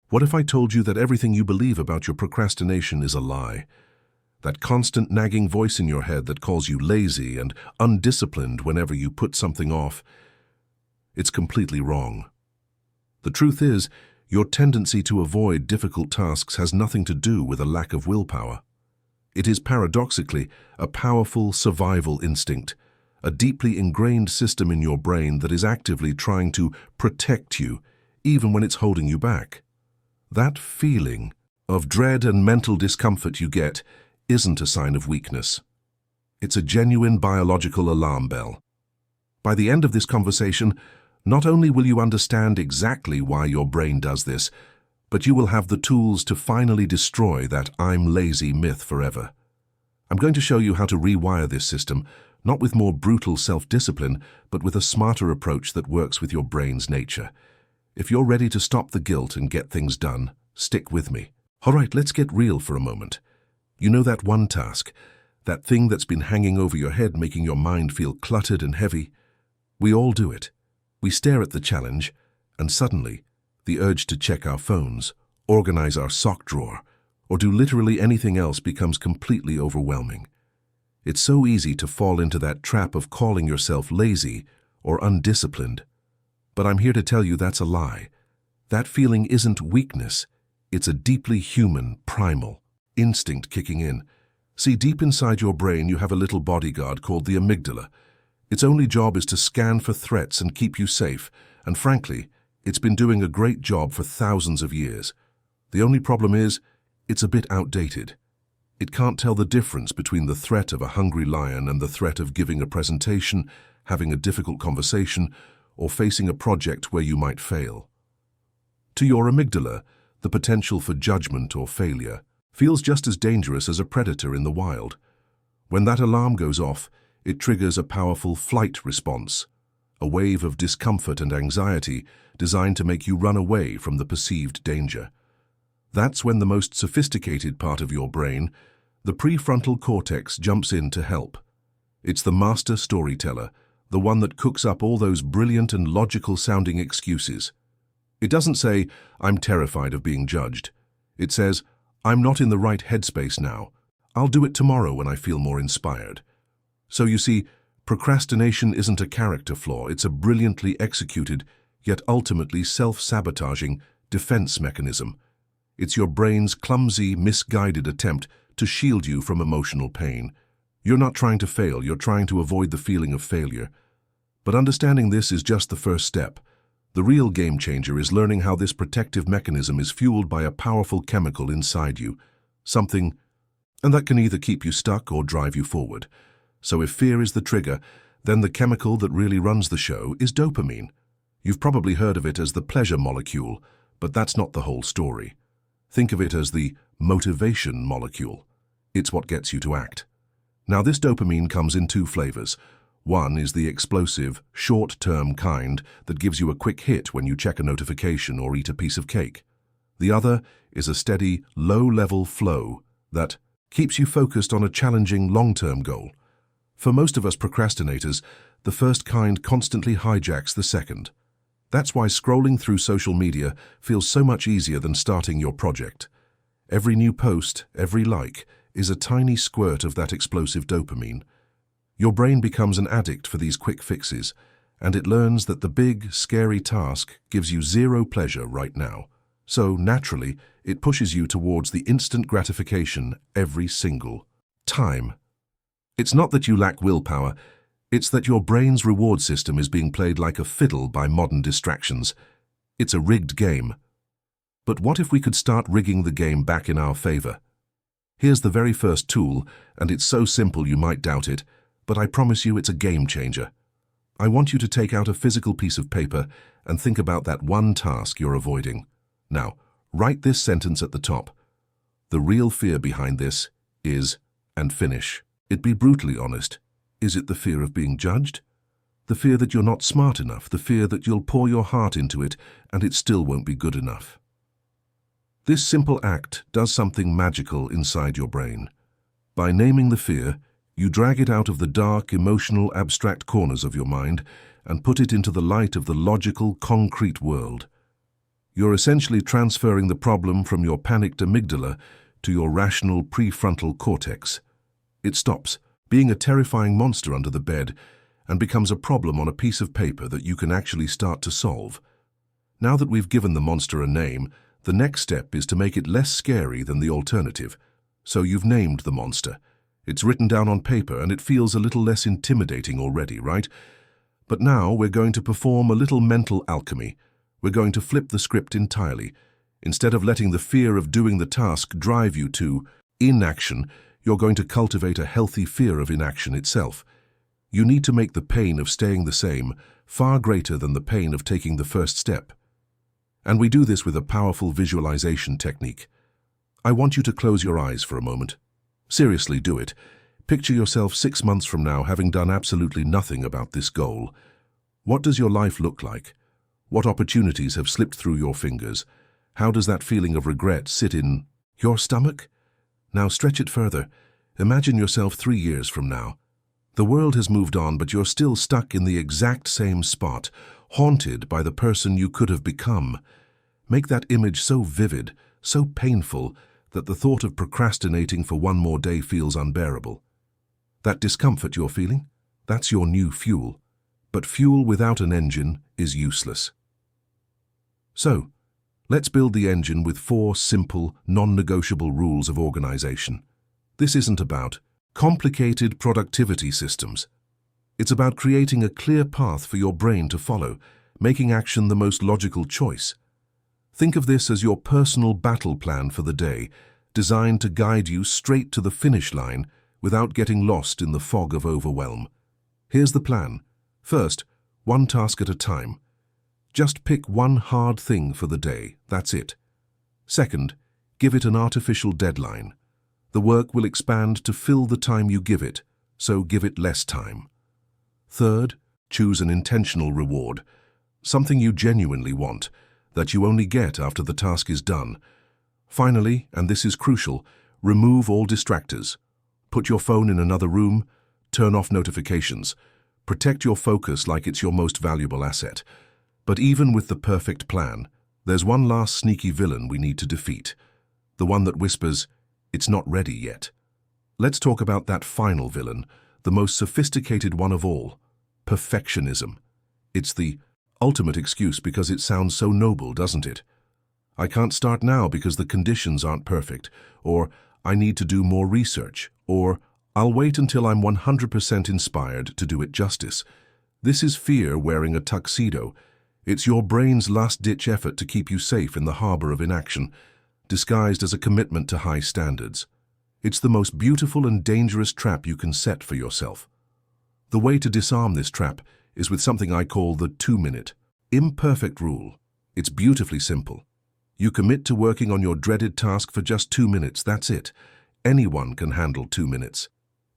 What if I told you that everything you believe about your procrastination is a lie? That constant nagging voice in your head that calls you lazy and undisciplined whenever you put something off, it's completely wrong. The truth is, your tendency to avoid difficult tasks has nothing to do with a lack of willpower. It is paradoxically a powerful survival instinct, a deeply ingrained system in your brain that is actively trying to protect you, even when it's holding you back. That feeling of dread and mental discomfort you get isn't a sign of weakness. It's a genuine biological alarm bell. By the end of this conversation, not only will you understand exactly why your brain does this, but you will have the tools to finally destroy that "I'm lazy" myth forever. I'm going to show you how to rewire this system, not with more brutal self-discipline, but with a smarter approach that works with your brain's nature. If you're ready to stop the guilt and get things done, stick with me. All right, let's get real for a moment. You know that one task, that thing that's been hanging over your head, making your mind feel cluttered and heavy? We all do it. We stare at the challenge, and suddenly, the urge to check our phones, organize our sock drawer, or do literally anything else becomes completely overwhelming. It's so easy to fall into that trap of calling yourself lazy or undisciplined. But I'm here to tell you that's a lie. That feeling isn't weakness. It's a deeply human, primal instinct kicking in. See, deep inside your brain you have a little bodyguard called the amygdala. Its only job is to scan for threats and keep you safe, and frankly, it's been doing a great job for thousands of years. The only problem is, it's a bit outdated. It can't tell the difference between the threat of a hungry lion and the threat of giving a presentation, having a difficult conversation, or facing a project where you might fail. To your amygdala, the potential for judgment or failure feels just as dangerous as a predator in the wild. When that alarm goes off, it triggers a powerful flight response, a wave of discomfort and anxiety designed to make you run away from the perceived danger. That's when the most sophisticated part of your brain, the prefrontal cortex, jumps in to help. It's the master storyteller, the one that cooks up all those brilliant and logical-sounding excuses. It doesn't say, "I'm terrified of being judged." It says, "I'm not in the right headspace now. I'll do it tomorrow when I feel more inspired." So you see, procrastination isn't a character flaw. It's a brilliantly executed, yet ultimately self-sabotaging defense mechanism. It's your brain's clumsy, misguided attempt to shield you from emotional pain. You're not trying to fail, you're trying to avoid the feeling of failure. But understanding this is just the first step. The real game changer is learning how this protective mechanism is fueled by a powerful chemical inside you, and that can either keep you stuck or drive you forward. So if fear is the trigger, then the chemical that really runs the show is dopamine. You've probably heard of it as the pleasure molecule, but that's not the whole story. Think of it as the motivation molecule. It's what gets you to act. Now, this dopamine comes in two flavors. One is the explosive, short-term kind that gives you a quick hit when you check a notification or eat a piece of cake. The other is a steady, low-level flow that keeps you focused on a challenging long-term goal. For most of us procrastinators, the first kind constantly hijacks the second. That's why scrolling through social media feels so much easier than starting your project. Every new post, every like, is a tiny squirt of that explosive dopamine. Your brain becomes an addict for these quick fixes, and it learns that the big, scary task gives you zero pleasure right now. So, naturally, it pushes you towards the instant gratification every single time. It's not that you lack willpower, it's that your brain's reward system is being played like a fiddle by modern distractions. It's a rigged game. But what if we could start rigging the game back in our favor? Here's the very first tool, and it's so simple you might doubt it, but I promise you it's a game changer. I want you to take out a physical piece of paper and think about that one task you're avoiding. Now, write this sentence at the top. The real fear behind this is, and finish. It be brutally honest. Is it the fear of being judged? The fear that you're not smart enough, the fear that you'll pour your heart into it and it still won't be good enough. This simple act does something magical inside your brain. By naming the fear, you drag it out of the dark, emotional, abstract corners of your mind and put it into the light of the logical, concrete world. You're essentially transferring the problem from your panicked amygdala to your rational prefrontal cortex. It stops being a terrifying monster under the bed and becomes a problem on a piece of paper that you can actually start to solve. Now that we've given the monster a name, the next step is to make it less scary than the alternative. So you've named the monster. It's written down on paper and it feels a little less intimidating already, right? But now we're going to perform a little mental alchemy. We're going to flip the script entirely. Instead of letting the fear of doing the task drive you to inaction, you're going to cultivate a healthy fear of inaction itself. You need to make the pain of staying the same far greater than the pain of taking the first step. And we do this with a powerful visualization technique. I want you to close your eyes for a moment. Seriously, do it. Picture yourself 6 months from now having done absolutely nothing about this goal. What does your life look like? What opportunities have slipped through your fingers? How does that feeling of regret sit in your stomach? Now stretch it further. Imagine yourself 3 years from now. The world has moved on, but you're still stuck in the exact same spot, haunted by the person you could have become. Make that image so vivid, so painful, that the thought of procrastinating for one more day feels unbearable. That discomfort you're feeling, that's your new fuel. But fuel without an engine is useless. So, let's build the engine with 4 simple, non-negotiable rules of organization. This isn't about complicated productivity systems. It's about creating a clear path for your brain to follow, making action the most logical choice. Think of this as your personal battle plan for the day, designed to guide you straight to the finish line without getting lost in the fog of overwhelm. Here's the plan. First, 1 task at a time. Just pick one hard thing for the day, that's it. Second, give it an artificial deadline. The work will expand to fill the time you give it, so give it less time. Third, choose an intentional reward, something you genuinely want, that you only get after the task is done. Finally, and this is crucial, remove all distractors. Put your phone in another room, turn off notifications. Protect your focus like it's your most valuable asset. But even with the perfect plan, there's one last sneaky villain we need to defeat. The one that whispers, "It's not ready yet." Let's talk about that final villain, the most sophisticated one of all, perfectionism. It's the ultimate excuse because it sounds so noble, doesn't it? I can't start now because the conditions aren't perfect, or I need to do more research, or I'll wait until I'm 100% inspired to do it justice. This is fear wearing a tuxedo. It's your brain's last-ditch effort to keep you safe in the harbor of inaction, disguised as a commitment to high standards. It's the most beautiful and dangerous trap you can set for yourself. The way to disarm this trap is with something I call the 2-minute, imperfect rule. It's beautifully simple. You commit to working on your dreaded task for just 2 minutes, that's it. Anyone can handle 2 minutes.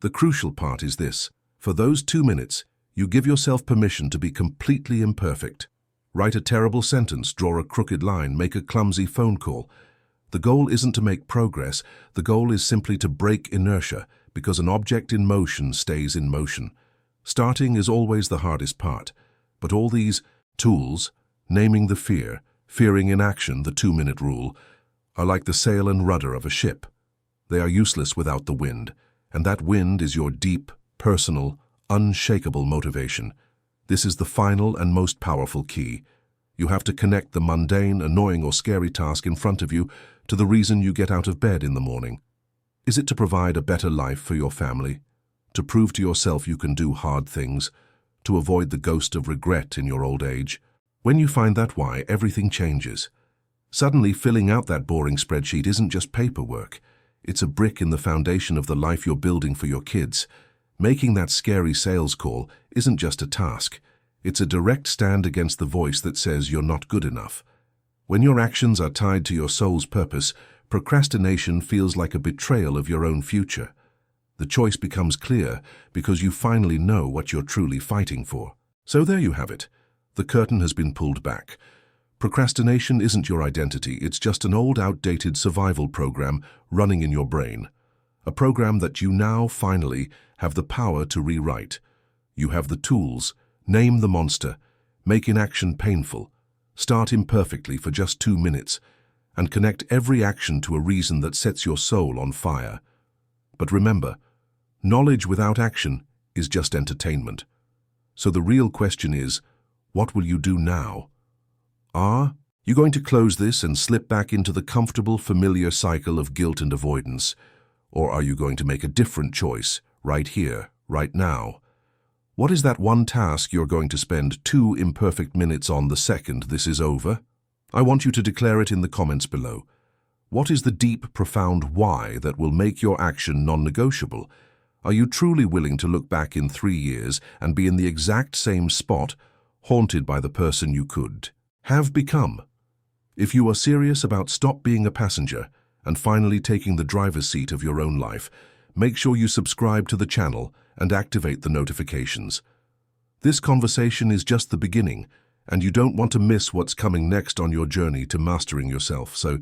The crucial part is this. For those 2 minutes, you give yourself permission to be completely imperfect. Write a terrible sentence, draw a crooked line, make a clumsy phone call. The goal isn't to make progress. The goal is simply to break inertia, because an object in motion stays in motion. Starting is always the hardest part. But all these tools, naming the fear, fearing inaction, the 2-minute rule, are like the sail and rudder of a ship. They are useless without the wind, and that wind is your deep, personal, unshakable motivation. This is the final and most powerful key. You have to connect the mundane, annoying or scary task in front of you to the reason you get out of bed in the morning. Is it to provide a better life for your family? To prove to yourself you can do hard things? To avoid the ghost of regret in your old age? When you find that why, everything changes. Suddenly, filling out that boring spreadsheet isn't just paperwork. It's a brick in the foundation of the life you're building for your kids. Making that scary sales call isn't just a task. It's a direct stand against the voice that says you're not good enough. When your actions are tied to your soul's purpose, procrastination feels like a betrayal of your own future. The choice becomes clear because you finally know what you're truly fighting for. So there you have it. The curtain has been pulled back. Procrastination isn't your identity, it's just an old, outdated survival program running in your brain. A program that you now, finally, have the power to rewrite. You have the tools. Name the monster. Make inaction painful. Start imperfectly for just 2 minutes and connect every action to a reason that sets your soul on fire. But remember, knowledge without action is just entertainment. So the real question is, what will you do now? Are you going to close this and slip back into the comfortable, familiar cycle of guilt and avoidance? Or are you going to make a different choice, right here, right now? What is that one task you're going to spend 2 imperfect minutes on the second this is over? I want you to declare it in the comments below. What is the deep, profound why that will make your action non-negotiable? Are you truly willing to look back in 3 years and be in the exact same spot, haunted by the person you could have become? If you are serious about stop being a passenger and finally taking the driver's seat of your own life, make sure you subscribe to the channel and activate the notifications. This conversation is just the beginning, and you don't want to miss what's coming next on your journey to mastering yourself, so